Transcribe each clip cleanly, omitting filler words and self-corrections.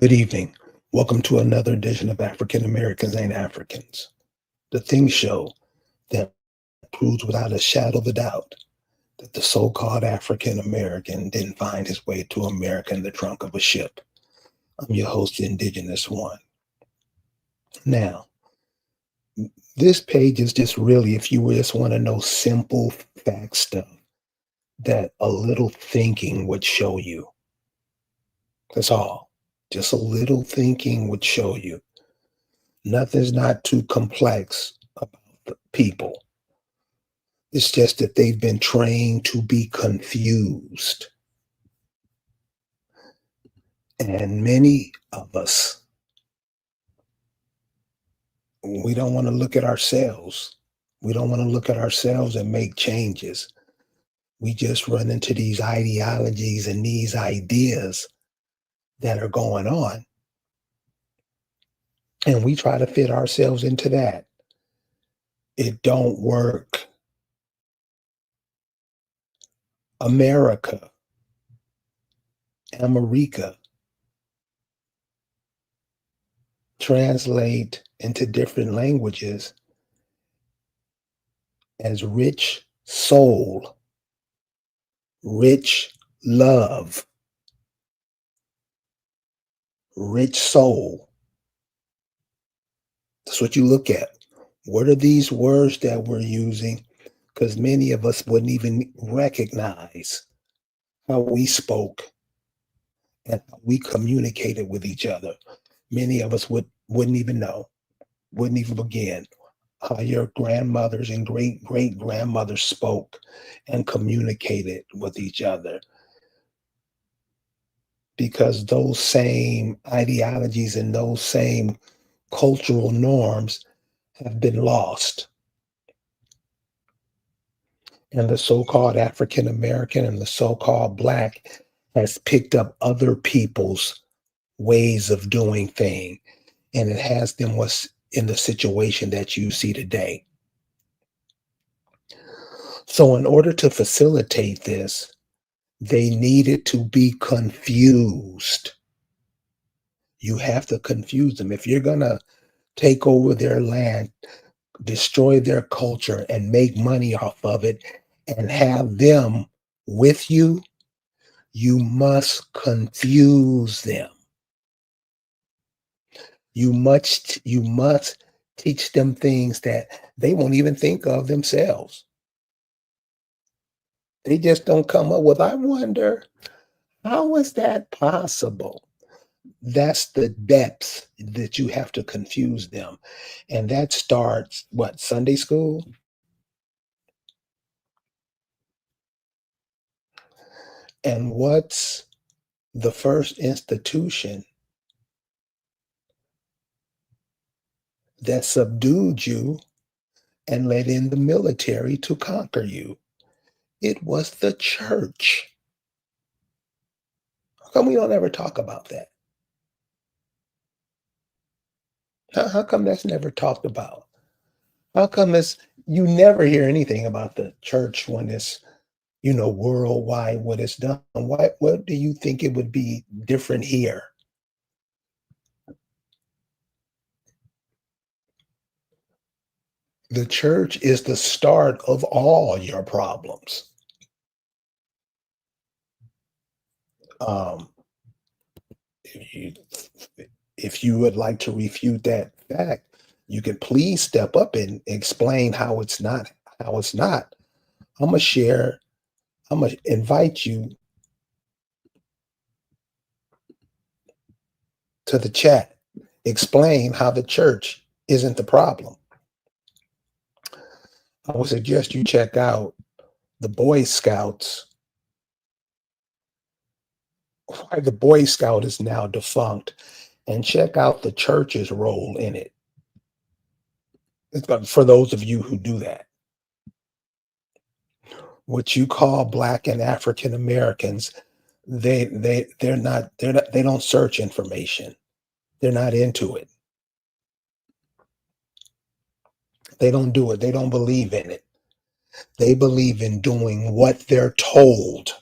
Good evening. Welcome to another edition of African Americans Ain't Africans, the thing show that proves without a shadow of a doubt that the so called African American didn't find his way to America in the trunk of a ship. I'm your host, the Indigenous One. Now, this page is just really, if you just want to know simple fact stuff that a little thinking would show you. That's all. Just a little thinking would show you. Nothing's not too complex about the people. It's just that they've been trained to be confused. And many of us, we don't want to look at ourselves. We don't want to look at ourselves and make changes. We just run into these ideologies and these ideas that are going on. And we try to fit ourselves into that. It don't work. America, America, translate into different languages as rich soul, rich love, rich soul. That's what you look at. What are these words that we're using? Because many of us wouldn't even recognize how we spoke and how we communicated with each other. Many of us wouldn't even know, wouldn't even begin how your grandmothers and great great grandmothers spoke and communicated with each other, because those same ideologies and those same cultural norms have been lost. And the so-called African American and the so-called Black has picked up other people's ways of doing things, and it has them what's in the situation that you see today. So in order to facilitate this, they needed to be confused. You have to confuse them. If you're going to take over their land, destroy their culture, and make money off of it, and have them with you, you must confuse them. You must teach them things that they won't even think of themselves. They just don't come up with, I wonder, how is that possible? That's the depth that you have to confuse them. And that starts what, Sunday school? And what's the first institution that subdued you and let in the military to conquer you? It was the church. How come we don't ever talk about that? How come that's never talked about? How come you never hear anything about the church when it's, worldwide, what it's done? What do you think it would be different here? The church is the start of all your problems. Um, if you if you would like to refute that fact, you can please step up and explain how it's not. How it's not. I'm gonna share. I'm gonna invite you to the chat. Explain how the church isn't the problem. I would suggest you check out the Boy Scouts. Why the Boy Scout is now defunct, and check out the church's role in it. For those of you who do that, what you call Black and African Americans, they're not they don't search information. They're not into it. They don't do it. They don't believe in it. They believe in doing what they're told.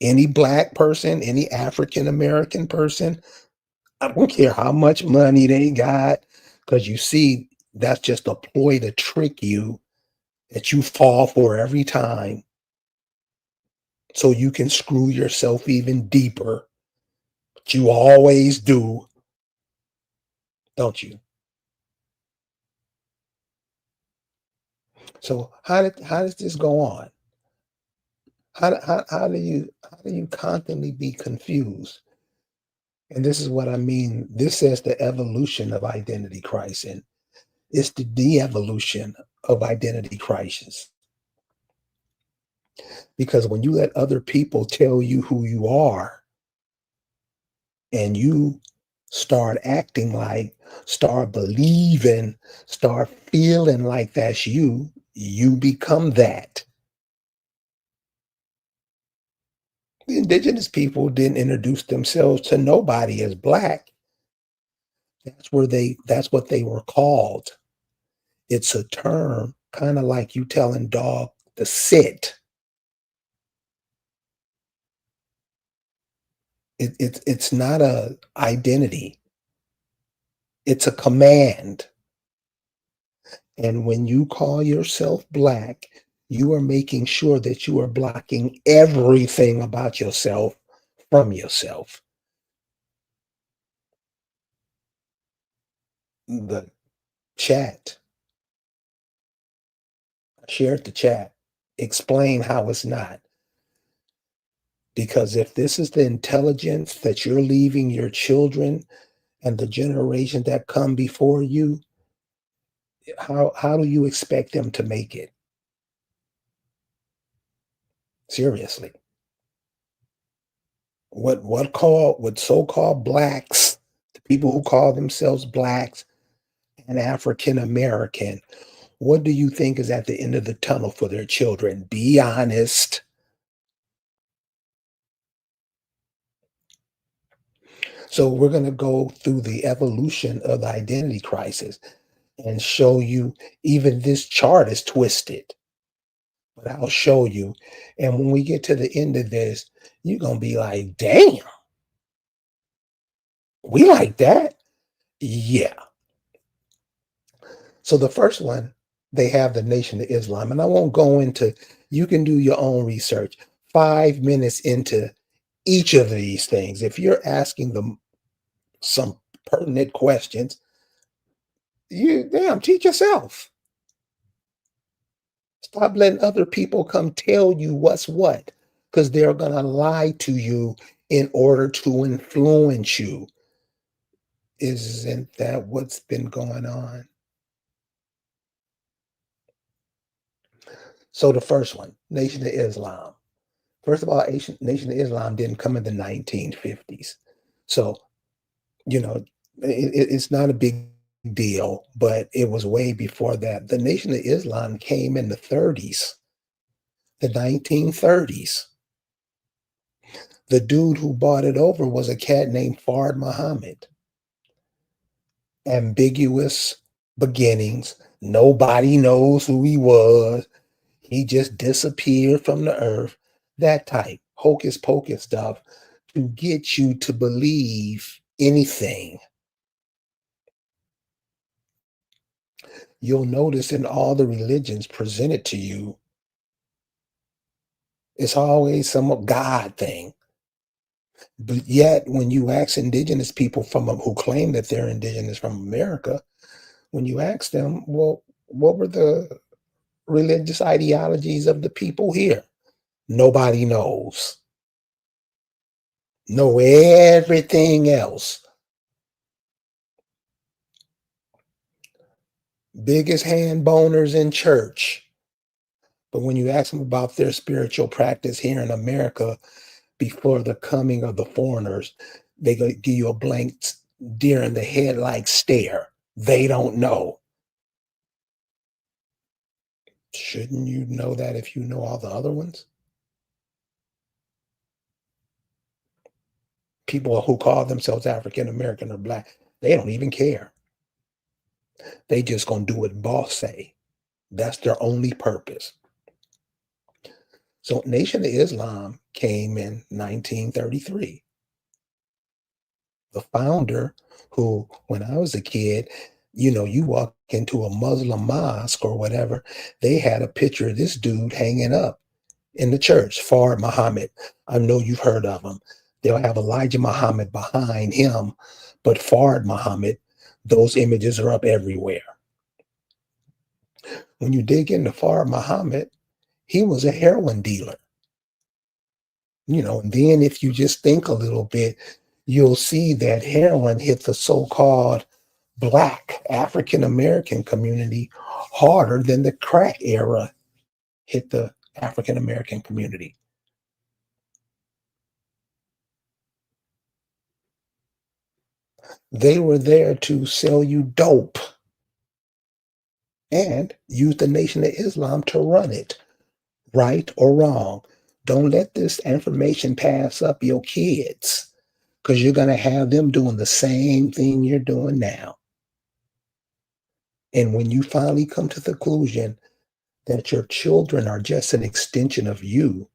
Any Black person, any African American person, I don't care how much money they got, because you see, that's just a ploy to trick you that you fall for every time so you can screw yourself even deeper. But you always do, don't you? So how does this go on? How do you constantly be confused? And this is what I mean. This says the evolution of identity crisis. And it's the de-evolution of identity crisis. Because when you let other people tell you who you are and you start acting like, start believing, start feeling like that's you, you become that. The indigenous people didn't introduce themselves to nobody as black. That's what they were called. It's a term, kind of like you telling dog to sit. It's not a identity. It's a command. And when you call yourself black, you are making sure that you are blocking everything about yourself from yourself. The chat, share the chat, explain how it's not. Because if this is the intelligence that you're leaving your children and the generation that come before you, how do you expect them to make it? Seriously. What so-called blacks, the people who call themselves blacks and African American, what do you think is at the end of the tunnel for their children? Be honest. So we're going to go through the evolution of the identity crisis and show you even this chart is twisted. But I'll show you. And when we get to the end of this, you're going to be like, damn, we like that. Yeah. So the first one, they have the Nation of Islam. And I won't go into, you can do your own research. 5 minutes into each of these things. If you're asking them some pertinent questions, you damn teach yourself. Stop letting other people come tell you what's what, because they're gonna lie to you in order to influence you. Isn't that what's been going on? So the first one, Nation of Islam. First of all, Nation of Islam didn't come in the 1950s. So, you know, it's not a big deal, but it was way before that. The Nation of Islam came in the 30s, the 1930s. The dude who bought it over was a cat named Fard Muhammad. Ambiguous beginnings. Nobody knows who he was. He just disappeared from the earth. That type hocus pocus stuff to get you to believe anything. You'll notice in all the religions presented to you, it's always some God thing. But yet, when you ask indigenous people who claim that they're indigenous from America, when you ask them, well, what were the religious ideologies of the people here? Nobody knows. Know everything else. Biggest hand boners in church. But when you ask them about their spiritual practice here in America before the coming of the foreigners, they gonna give you a blank deer in the headlight stare. They don't know. Shouldn't you know that if you know all the other ones? People who call themselves African American or black, they don't even care. They just gonna do what boss say. That's their only purpose. So Nation of Islam came in 1933. The founder, who, when I was a kid, you walk into a Muslim mosque or whatever, they had a picture of this dude hanging up in the church, Fard Muhammad. I know you've heard of him. They'll have Elijah Muhammad behind him, but Fard Muhammad, those images are up everywhere. When you dig into Fard Muhammad, he was a heroin dealer. And then if you just think a little bit, you'll see that heroin hit the so-called Black African American community harder than the crack era hit the African American community. They were there to sell you dope and use the Nation of Islam to run it, right or wrong. Don't let this information pass up your kids, because you're going to have them doing the same thing you're doing now. And when you finally come to the conclusion that your children are just an extension of you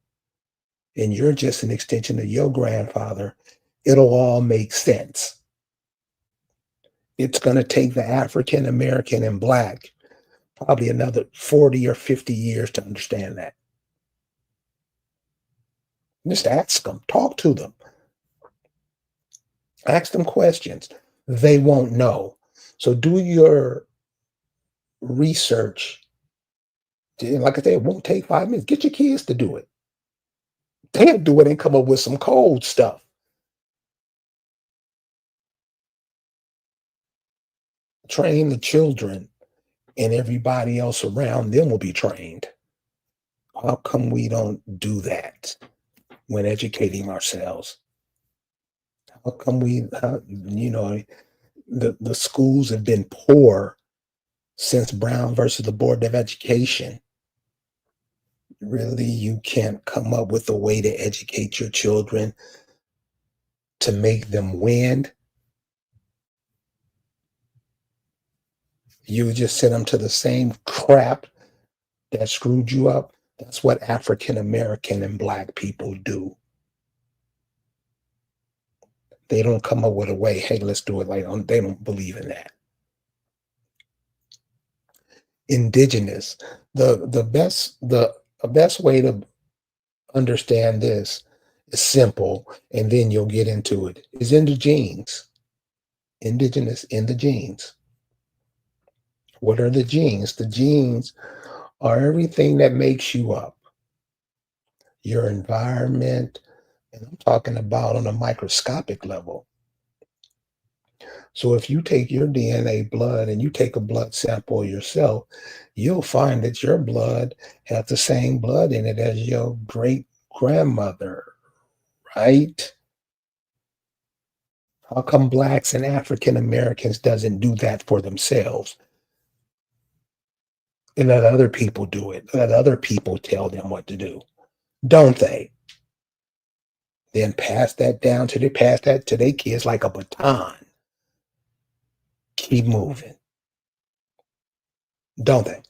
and you're just an extension of your grandfather, it'll all make sense. It's going to take the African American and Black probably another 40 or 50 years to understand that. Just ask them, talk to them, ask them questions. They won't know. So do your research. Like I said, it won't take 5 minutes. Get your kids to do it. They'll do it and come up with some cold stuff. Train the children, and everybody else around them will be trained. How come we don't do that when educating ourselves? How come the schools have been poor since Brown versus the Board of Education? Really, you can't come up with a way to educate your children to make them win. You just send them to the same crap that screwed you up. That's what African American and Black people do. They don't come up with a way, hey, let's do it like they don't believe in that. Indigenous. The best way to understand this is simple, and then you'll get into it. Is in the genes. Indigenous in the genes. What are the genes? The genes are everything that makes you up. Your environment, and I'm talking about on a microscopic level. So if you take your DNA blood and you take a blood sample yourself, you'll find that your blood has the same blood in it as your great grandmother, right? How come Blacks and African Americans doesn't do that for themselves? And let other people do it. Let other people tell them what to do. Don't they? Then pass that to their kids like a baton. Keep moving. Don't they?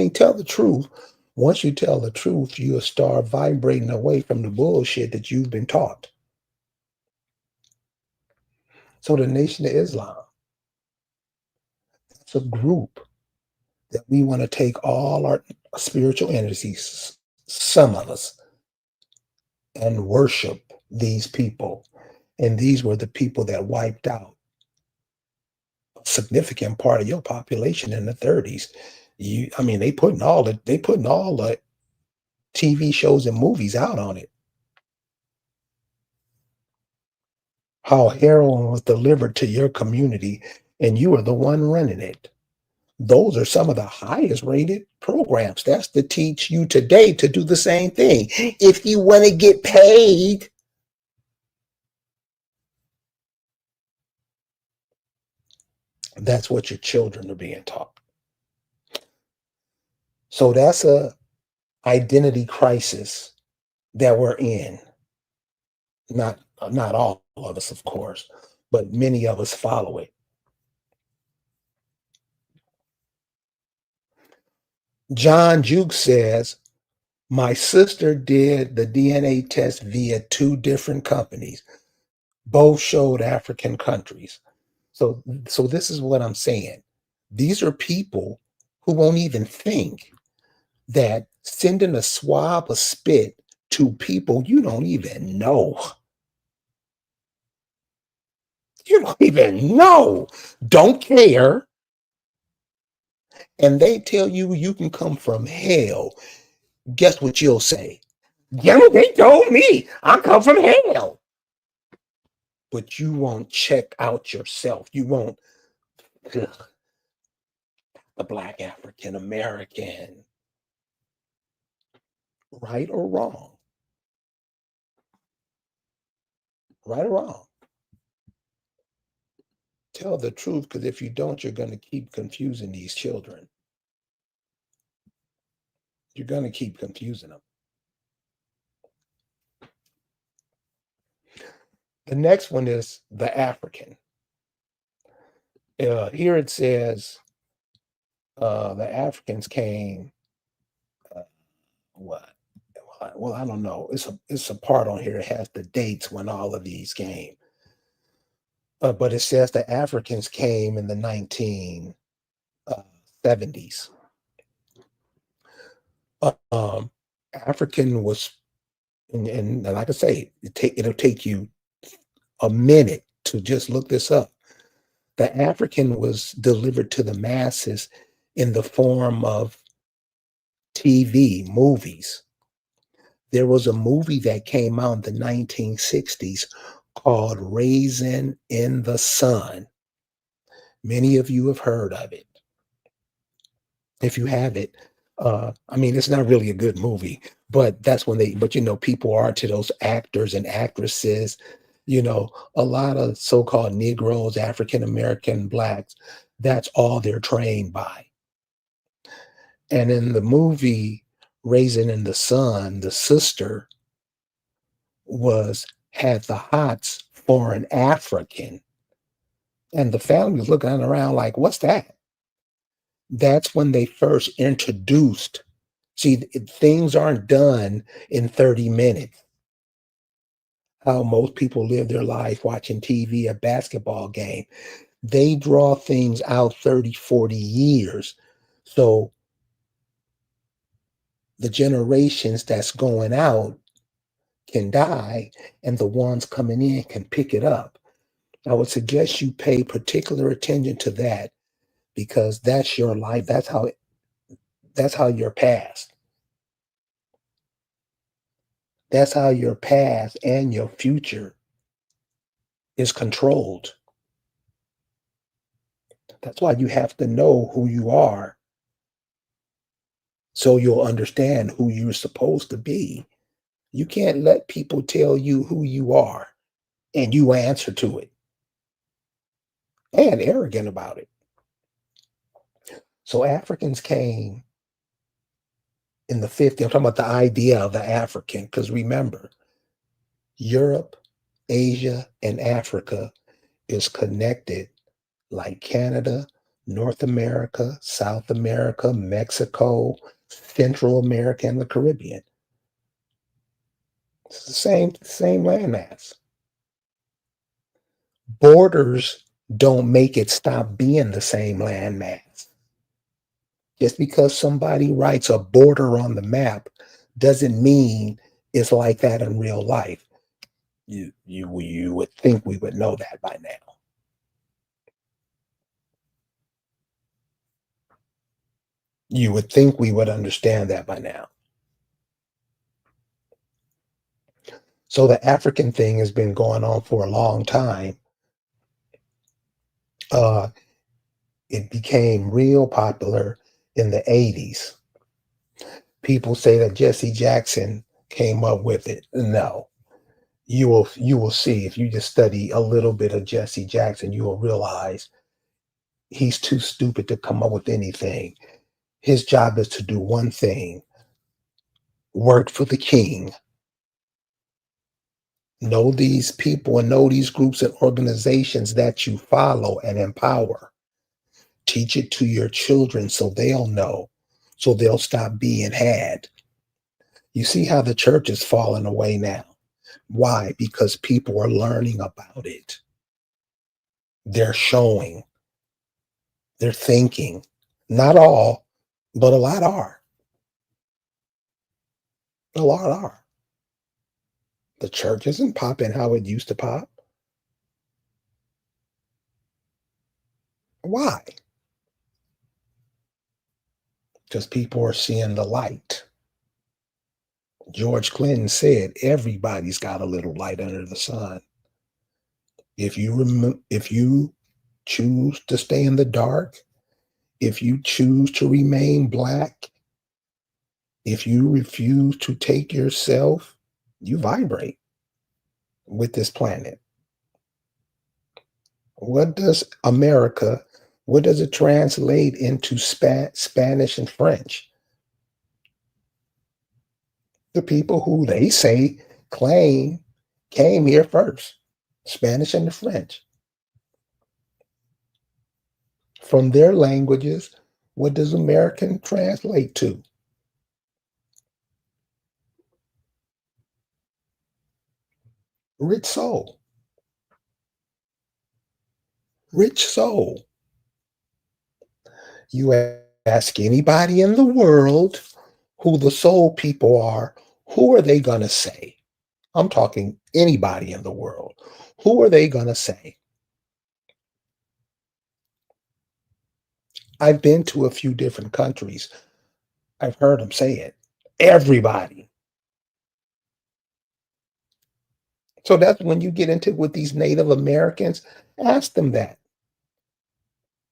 Tell the truth. Once you tell the truth, you'll start vibrating away from the bullshit that you've been taught. So the Nation of Islam, it's a group that we want to take all our spiritual entities, some of us, and worship these people. And these were the people that wiped out a significant part of your population in the 30s. They putting all the TV shows and movies out on it. How heroin was delivered to your community and you are the one running it. Those are some of the highest rated programs. That's to teach you today to do the same thing. If you want to get paid, that's what your children are being taught. So that's a identity crisis that we're in. Not all of us, of course, but many of us follow it. John Jukes says, my sister did the DNA test via 2 different companies. Both showed African countries. So this is what I'm saying. These are people who won't even think that sending a swab of spit to people you don't even know, you don't even know, don't care, and they tell you you can come from hell, guess what you'll say? Yeah, they told me I come from hell. But you won't check out yourself. You won't, ugh, the Black African American, right or wrong, right or wrong. Tell the truth, because if you don't, you're going to keep confusing these children. You're going to keep confusing them. The next one is the African. Here it says the Africans came. Uh, what? Well, I don't know. It's a part on here. It has the dates when all of these came. But it says the Africans came in the 1970s. Um, African was, and like I say, it'll take you a minute to just look this up. The African was delivered to the masses in the form of TV, movies. There was a movie that came out in the 1960s called Raisin in the Sun. Many of you have heard of it. If you have it, I mean, it's not really a good movie, but that's when but people are to those actors and actresses, a lot of so-called Negroes, African American, blacks, that's all they're trained by. And in the movie Raisin in the Sun, the sister had the hots for an African. And the family was looking around like, what's that? That's when they first introduced. See, things aren't done in 30 minutes. How most people live their life watching TV, a basketball game. They draw things out 30, 40 years. So the generations that's going out can die, and the ones coming in can pick it up. I would suggest you pay particular attention to that, because that's your life. That's how your past. That's how your past and your future is controlled. That's why you have to know who you are, so you'll understand who you're supposed to be. You can't let people tell you who you are and you answer to it, and arrogant about it. So Africans came in the 50s. I'm talking about the idea of the African, because remember, Europe, Asia, and Africa is connected like Canada, North America, South America, Mexico, Central America, and the Caribbean. It's the same landmass. Borders don't make it stop being the same landmass. Just because somebody writes a border on the map doesn't mean it's like that in real life. You would think we would know that by now. You would think we would understand that by now. So the African thing has been going on for a long time. Uh, it became real popular in the 80s. People say that Jesse Jackson came up with it. No. You will see, if you just study a little bit of Jesse Jackson, you will realize he's too stupid to come up with anything. His job is to do one thing: work for the king. Know these people and know these groups and organizations that you follow and empower. Teach it to your children so they'll know, so they'll stop being had. You see how the church is falling away now. Why? Because people are learning about it. They're showing, they're thinking. Not all, but a lot are. A lot are. The church isn't popping how it used to pop. Why? Because people are seeing the light. George Clinton said everybody's got a little light under the sun. If you choose to stay in the dark, if you choose to remain black, if you refuse to take yourself, you vibrate with this planet. What does America, what does it translate into Spanish and French? The people who they say claim came here first, Spanish and the French. From their languages, what does American translate to? Rich soul. Rich soul. You ask anybody in the world who the soul people are, who are they going to say? I'm talking anybody in the world. Who are they going to say? I've been to a few different countries. I've heard them say it. Everybody. So that's when you get into with these Native Americans, ask them that.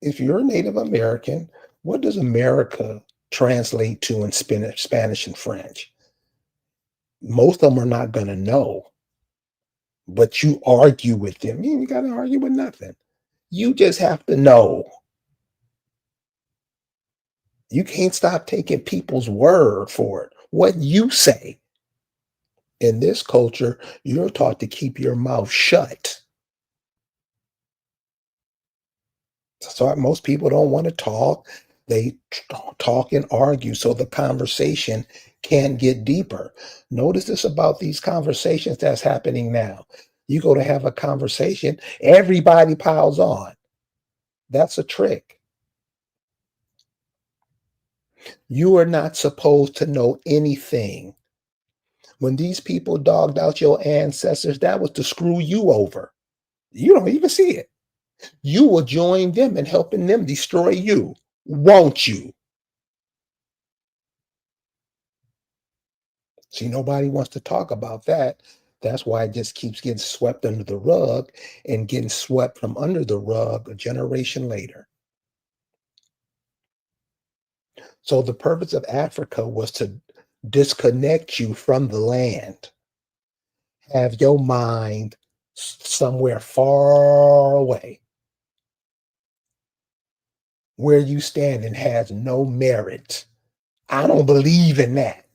If you're a Native American, what does America translate to in Spanish and French? Most of them are not going to know, but you argue with them. You ain't got to argue with nothing. You just have to know. You can't stop taking people's word for it. What you say. In this culture, you're taught to keep your mouth shut. So most people don't want to talk. They talk and argue so the conversation can get deeper. Notice this about these conversations that's happening now. You go to have a conversation, everybody piles on. That's a trick. You are not supposed to know anything. When these people dogged out your ancestors, that was to screw you over. You don't even see it. You will join them in helping them destroy you, won't you? See, nobody wants to talk about that. That's why it just keeps getting swept under the rug and getting swept from under the rug a generation later. So the purpose of Africa was to disconnect you from the land, have your mind somewhere far away where you stand and has no merit. I don't believe in that.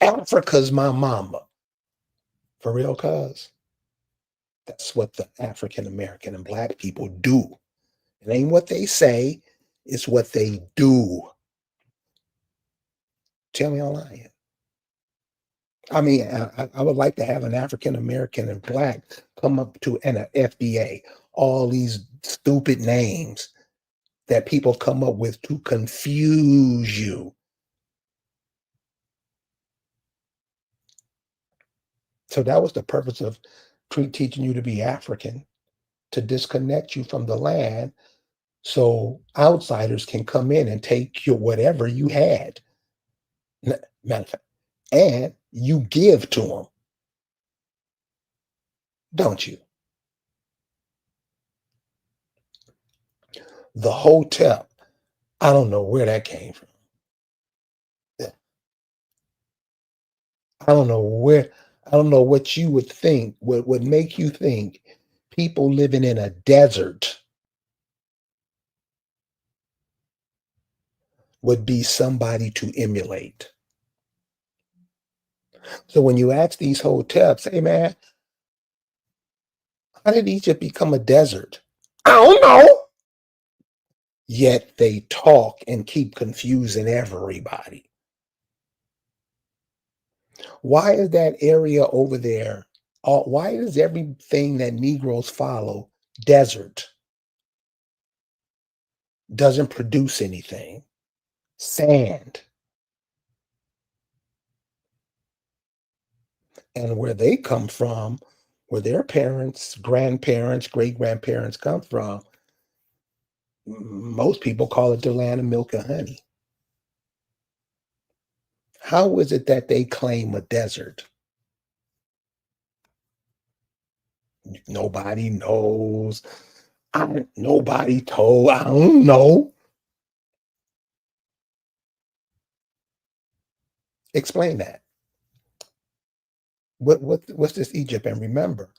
Africa's my mama. For real, cuz that's what the African American and Black people do. It ain't what they say, it's what they do. Tell me I'm lying. I mean, I would like to have an African American and Black come up to an FDA, all these stupid names that people come up with to confuse you. So that was the purpose of teaching you to be African, to disconnect you from the land so outsiders can come in and take your whatever you had. Matter of fact, and you give to them, don't you? The hotel, I don't know where that came from. I don't know where, I don't know what you would think, what would make you think people living in a desert would be somebody to emulate. So when you ask these hotels, hey man, how did Egypt become a desert? I don't know. Yet they talk and keep confusing everybody. Why is that area over there? Why is everything that Negroes follow desert? Doesn't produce anything. Sand. And where they come from, where their parents, grandparents, great grandparents come from, most people call it the land of milk and honey. How is it that they claim a desert? Nobody knows. Nobody told. I don't know. Explain that. What's this Egypt? And remember,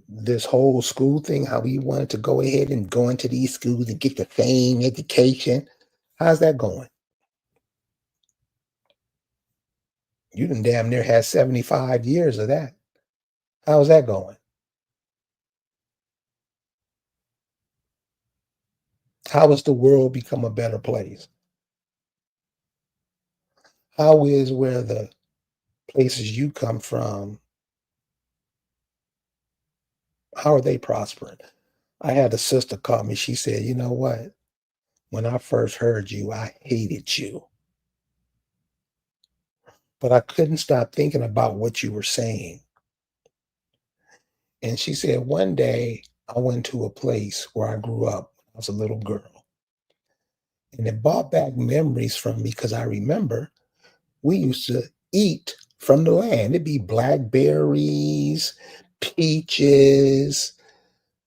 this whole school thing, how we wanted to go ahead and go into these schools and get the same education. How's that going? You done damn near had 75 years of that. How's that going? How has the world become a better place? How is where the places you come from, how are they prospering? I had a sister call me. She said, you know what? When I first heard you, I hated you. But I couldn't stop thinking about what you were saying. And she said, one day I went to a place where I grew up. I was a little girl. And it brought back memories from me because I remember we used to eat from the land. It'd be blackberries, peaches,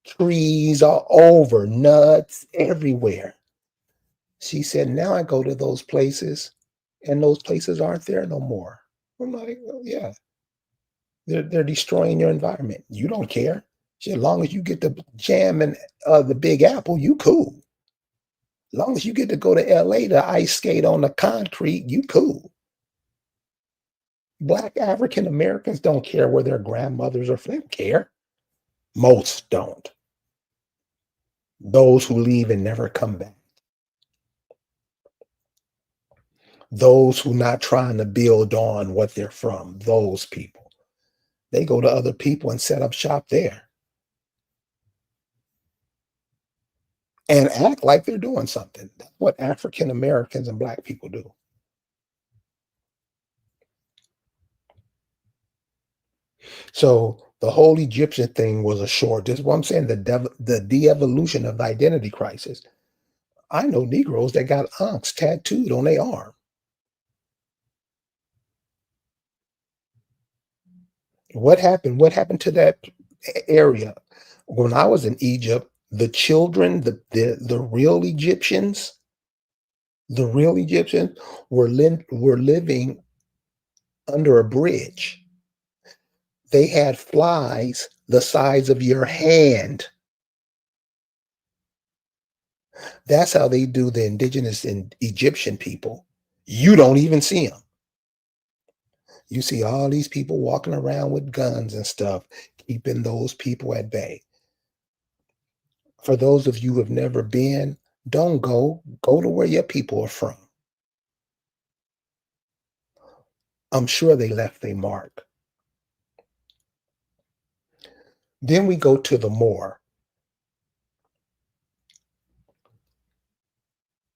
trees all over, nuts everywhere. She said, now I go to those places and those places aren't there no more. I'm like, well, yeah, they're destroying your environment. You don't care. She said, as long as you get the jam and the big apple, you cool. As long as you get to go to LA to ice skate on the concrete, you cool. Black African Americans don't care where their grandmothers are from. They don't care. Most don't. Those who leave and never come back. Those who not trying to build on what they're from. Those people. They go to other people and set up shop there and act like they're doing something. That's what African Americans and black people do. So the whole Egyptian thing was a short. This is what I'm saying. The de-evolution of the identity crisis. I know Negroes that got unks tattooed on their arm. What happened? What happened to that area? When I was in Egypt, the children, the real Egyptians were living under a bridge. They had flies the size of your hand. That's how they do the indigenous and Egyptian people. You don't even see them. You see all these people walking around with guns and stuff, keeping those people at bay. For those of you who have never been, don't go. Go to where your people are from. I'm sure they left a mark. Then we go to the more.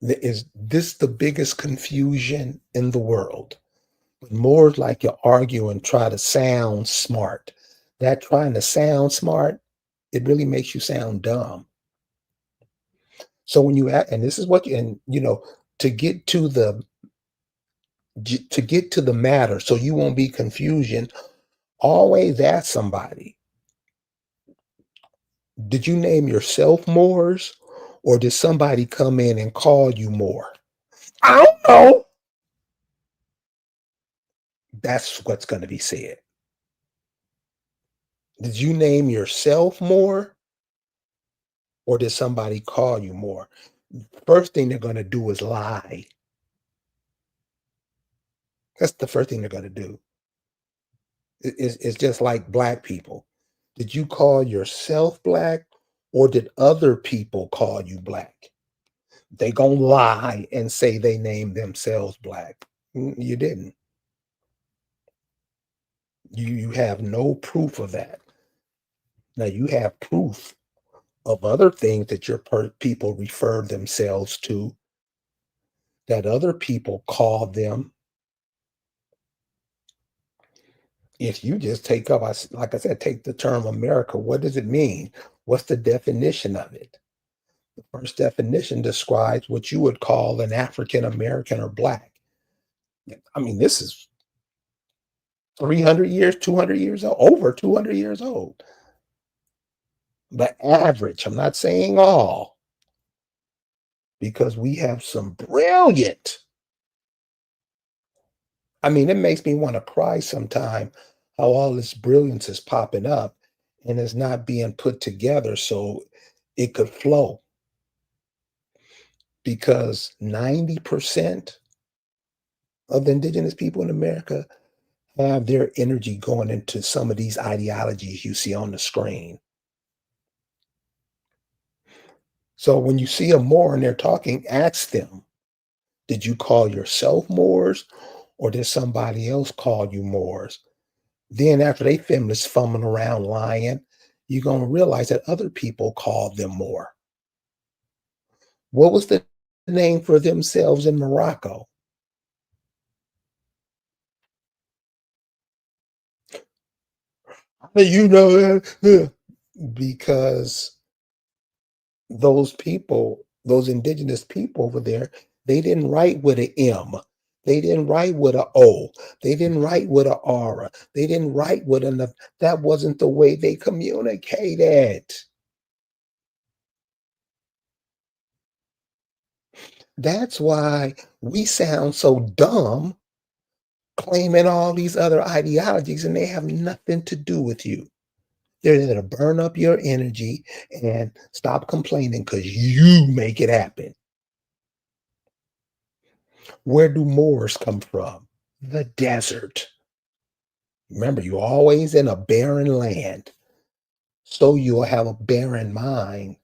Is this the biggest confusion in the world? More like you argue and try to sound smart. That trying to sound smart, it really makes you sound dumb. So when you act, and this is what and to get to the matter, so you won't be confusion. Always ask somebody, did you name yourself Moors, or did somebody come in and call you more? I don't know. That's what's going to be said. Did you name yourself more, or did somebody call you more? First thing they're going to do is lie. That's the first thing they're going to do. It's just like black people. Did you call yourself black, or did other people call you black? They gonna lie and say they named themselves black. You didn't. You have no proof of that. Now you have proof of other things that your people refer themselves to, that other people call them. If you just take up, like I said, take the term America, what does it mean? What's the definition of it? The first definition describes what you would call an African American or Black. I mean, this is 300 years, 200 years old, over 200 years old. The average, I'm not saying all, because we have some brilliant. I mean, it makes me want to cry sometime how all this brilliance is popping up and is not being put together so it could flow. Because 90% of the indigenous people in America have their energy going into some of these ideologies you see on the screen. So when you see a Moor and they're talking, ask them, did you call yourself Moors or did somebody else call you Moors? Then after they finish fumbling around lying, you're going to realize that other people called them Moor. What was the name for themselves in Morocco? You know that? Because those people, those indigenous people over there, they didn't write with an M. They didn't write with an O. They didn't write with an R. They didn't write with an. That wasn't the way they communicated. That's why we sound so dumb claiming all these other ideologies and they have nothing to do with you. They're there to burn up your energy and stop complaining because you make it happen. Where do Moors come from? The desert. Remember, you're always in a barren land. So you'll have a barren mind.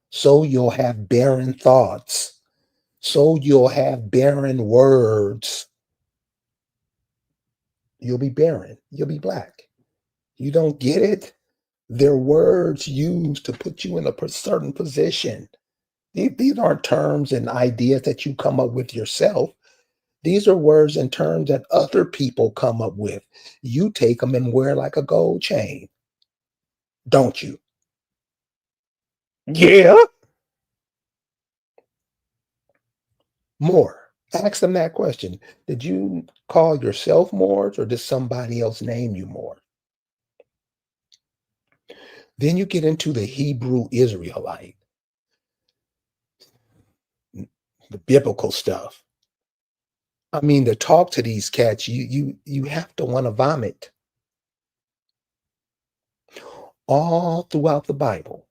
So you'll have barren thoughts. So you'll have barren words. You'll be barren. You'll be Black. You don't get it? They're words used to put you in a certain position. These aren't terms and ideas that you come up with yourself. These are words and terms that other people come up with. You take them and wear like a gold chain, don't you? Yeah. More. Ask them that question. Did you call yourself Moors or did somebody else name you Moor? Then you get into the Hebrew Israelite, the biblical stuff. I mean, to talk to these cats, you have to want to vomit. All throughout the Bible,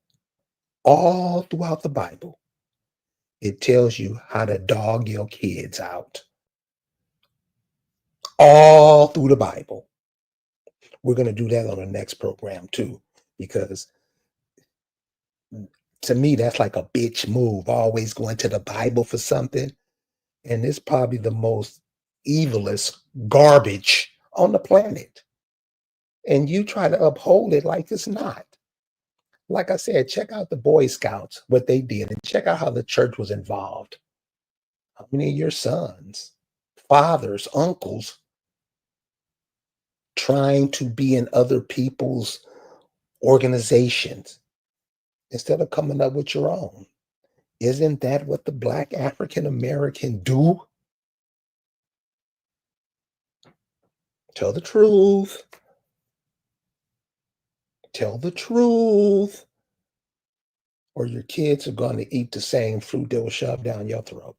all throughout the Bible, it tells you how to dog your kids out. All through the Bible. We're going to do that on the next program too, because to me, that's like a bitch move, always going to the Bible for something. And it's probably the most evilest garbage on the planet. And you try to uphold it like it's not. Like I said, check out the Boy Scouts, what they did, and check out how the church was involved. How many of your sons, fathers, uncles trying to be in other people's organizations instead of coming up with your own? Isn't that what the Black African American do? Tell the truth. Tell the truth. Or your kids are going to eat the same fruit that was shoved down your throat.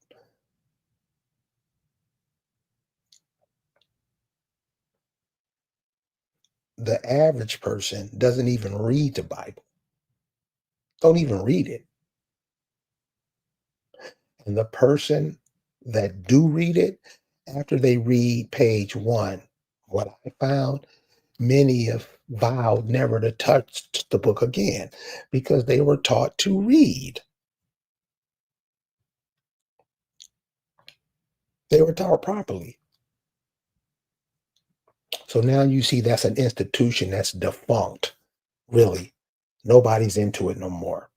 The average person doesn't even read the Bible, don't even read it. And the person that do read it, after they read page 1, what I found, many have vowed never to touch the book again because they were taught to read. They were taught properly. So now you see that's an institution that's defunct, really. Nobody's into it no more.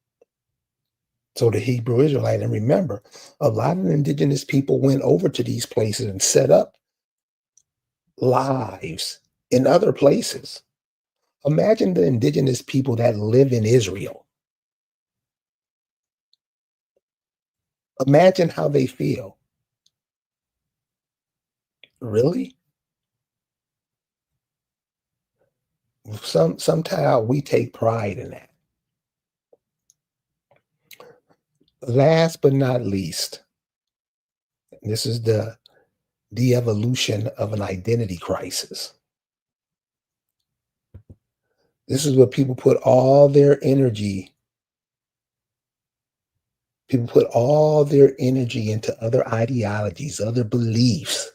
So the Hebrew Israelite, and remember, a lot of indigenous people went over to these places and set up lives in other places. Imagine the indigenous people that live in Israel. Imagine how they feel. Really? Somehow we take pride in that. Last but not least, this is the de-evolution of an identity crisis. This is where people put all their energy into other ideologies, other beliefs.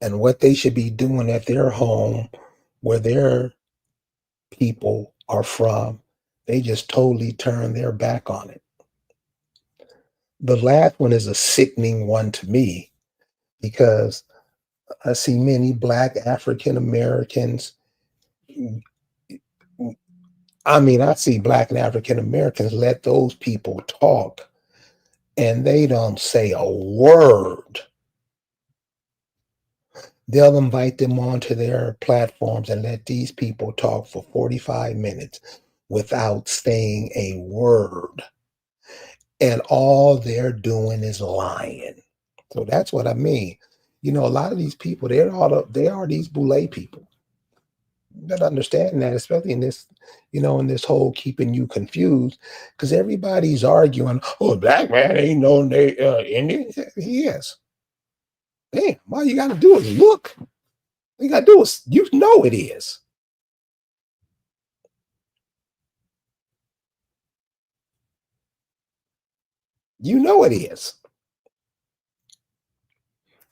And what they should be doing at their home, where their people are from, they just totally turn their back on it. The last one is a sickening one to me because I see many Black African Americans. I see Black and African Americans let those people talk and they don't say a word. They'll invite them onto their platforms and let these people talk for 45 minutes without saying a word. And all they're doing is lying. So that's what I mean. A lot of these people, they are these boule people. You gotta understand that, especially in this whole keeping you confused, because everybody's arguing, oh, Black man ain't no Indian. He is. Damn, all you gotta do is look. All you gotta do is, it is. It is.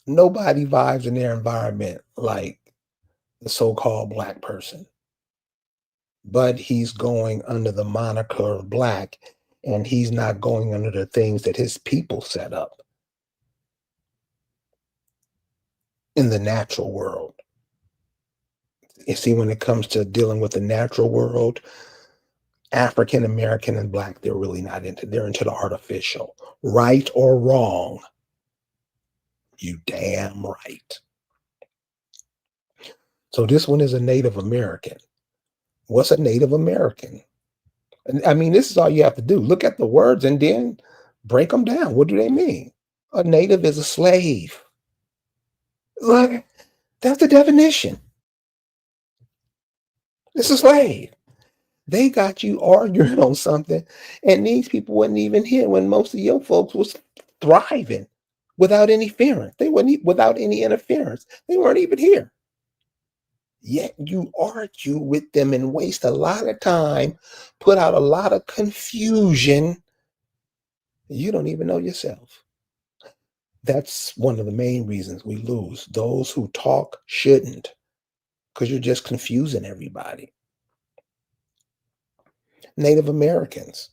Nobody vibes in their environment like the so-called Black person, but he's going under the moniker of Black, and he's not going under the things that his people set up in the natural world. You see, when it comes to dealing with the natural world, African American and Black, they're really not they're into the artificial. Right or wrong, you damn right. So this one is a Native American. What's a Native American? This is all you have to do. Look at the words and then break them down. What do they mean? A native is a slave. Look, that's the definition. It's a slave. They got you arguing on something, and these people wasn't even here when most of your folks was thriving without interference. They weren't without any interference. They weren't even here. Yet you argue with them and waste a lot of time, put out a lot of confusion. You don't even know yourself. That's one of the main reasons we lose. Those who talk shouldn't, because you're just confusing everybody. Native Americans.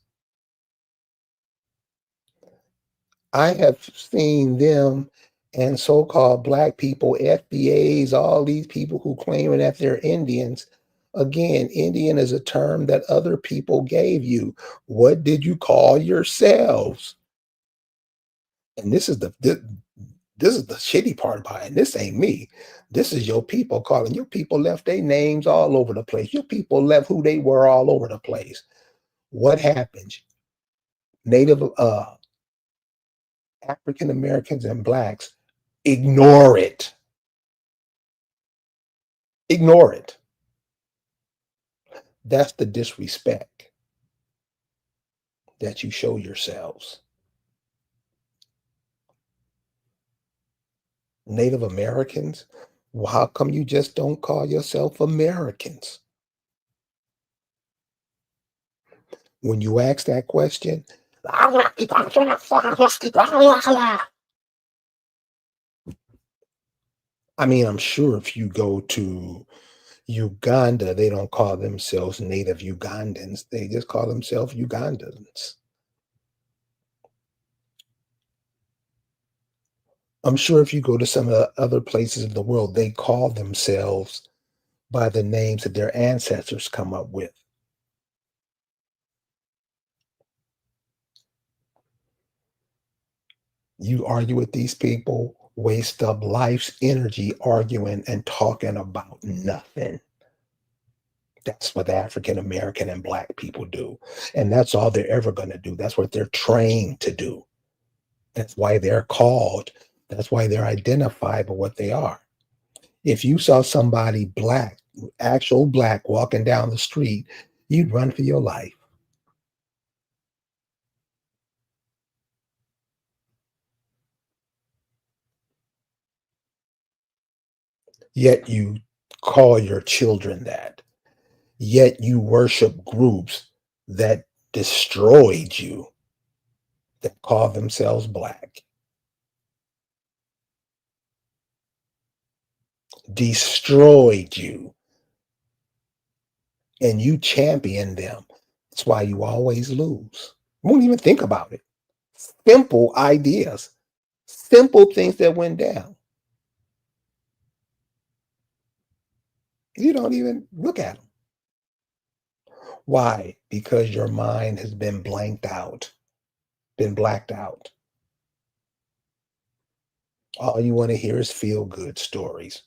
I have seen them and so-called Black people, FBAs, all these people who claim that they're Indians. Again, Indian is a term that other people gave you. What did you call yourselves? And this is the shitty part about it. And this ain't me. This is your people calling. Your people left their names all over the place. Your people left who they were all over the place. What happens? Native African Americans and Blacks ignore it. Ignore it. That's the disrespect that you show yourselves. Native Americans, well, how come you just don't call yourself Americans? When you ask that question, I'm sure if you go to Uganda, they don't call themselves native Ugandans. They just call themselves Ugandans. I'm sure if you go to some of the other places in the world, they call themselves by the names that their ancestors come up with. You argue with these people, waste up life's energy arguing and talking about nothing. That's what African American and Black people do. And that's all they're ever going to do. That's what they're trained to do. That's why they're called. That's why they're identified by what they are. If you saw somebody Black, actual Black, walking down the street, you'd run for your life. Yet you call your children that. Yet you worship groups that destroyed you, that call themselves Black, destroyed you, and you champion them. That's why you always lose. You won't even think about it. Simple ideas, simple things that went down. You don't even look at them. Why? Because your mind has been blanked out, been blacked out. All you want to hear is feel good stories.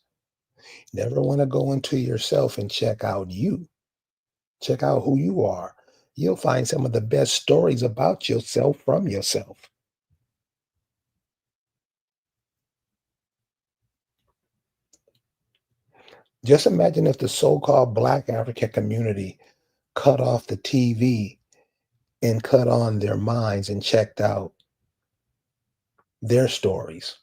Never want to go into yourself and check out you. Check out who you are. You'll find some of the best stories about yourself from yourself. Just imagine if the so called Black African community cut off the TV and cut on their minds and checked out their stories.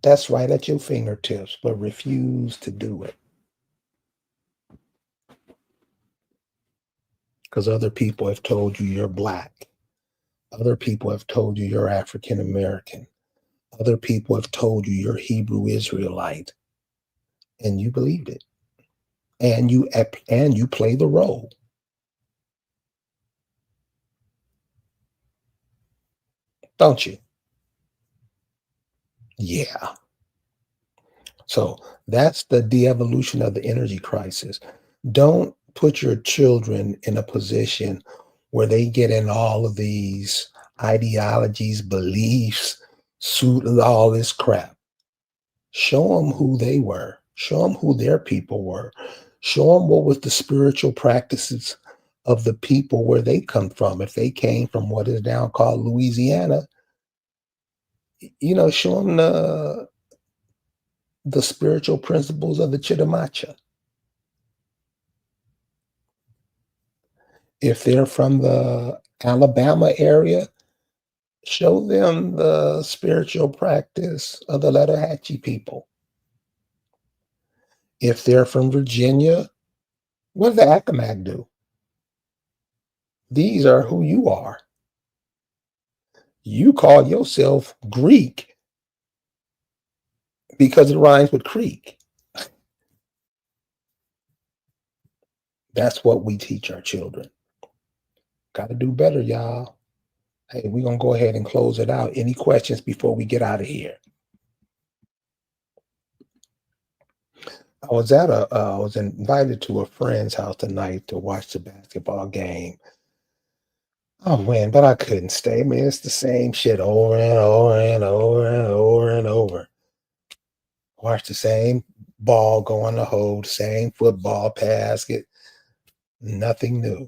That's right at your fingertips, but refuse to do it because other people have told you you're Black. Other people have told you you're African American. Other people have told you you're Hebrew Israelite, and you believed it, and you play the role, don't you? Yeah. So that's the de-evolution of the energy crisis. Don't put your children in a position where they get in all of these ideologies, beliefs, suit all this crap. Show them who they were. Show them who their people were. Show them what was the spiritual practices of the people where they come from. If they came from what is now called Louisiana, show them the spiritual principles of the Chitamacha. If they're from the Alabama area, show them the spiritual practice of the Lettahatchee people. If they're from Virginia, what does the Accomack do? These are who you are. You call yourself Greek because it rhymes with creek. That's what we teach our children. Got to do better, y'all. Hey, we're going to go ahead and close it out. Any questions before we get out of here? I was invited to a friend's house tonight to watch the basketball game. Oh man, but I couldn't stay, man. It's the same shit over and over and over and over and over. Watch the same ball go on the hole, same football pass, get nothing new.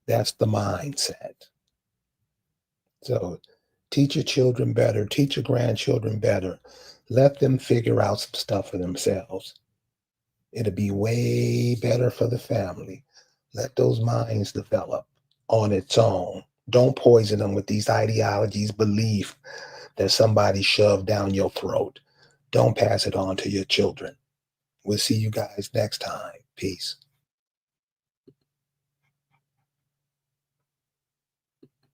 That's the mindset. So teach your children better, teach your grandchildren better. Let them figure out some stuff for themselves. It'll be way better for the family. Let those minds develop on its own. Don't poison them with these ideologies, belief that somebody shoved down your throat. Don't pass it on to your children. We'll see you guys next time. Peace.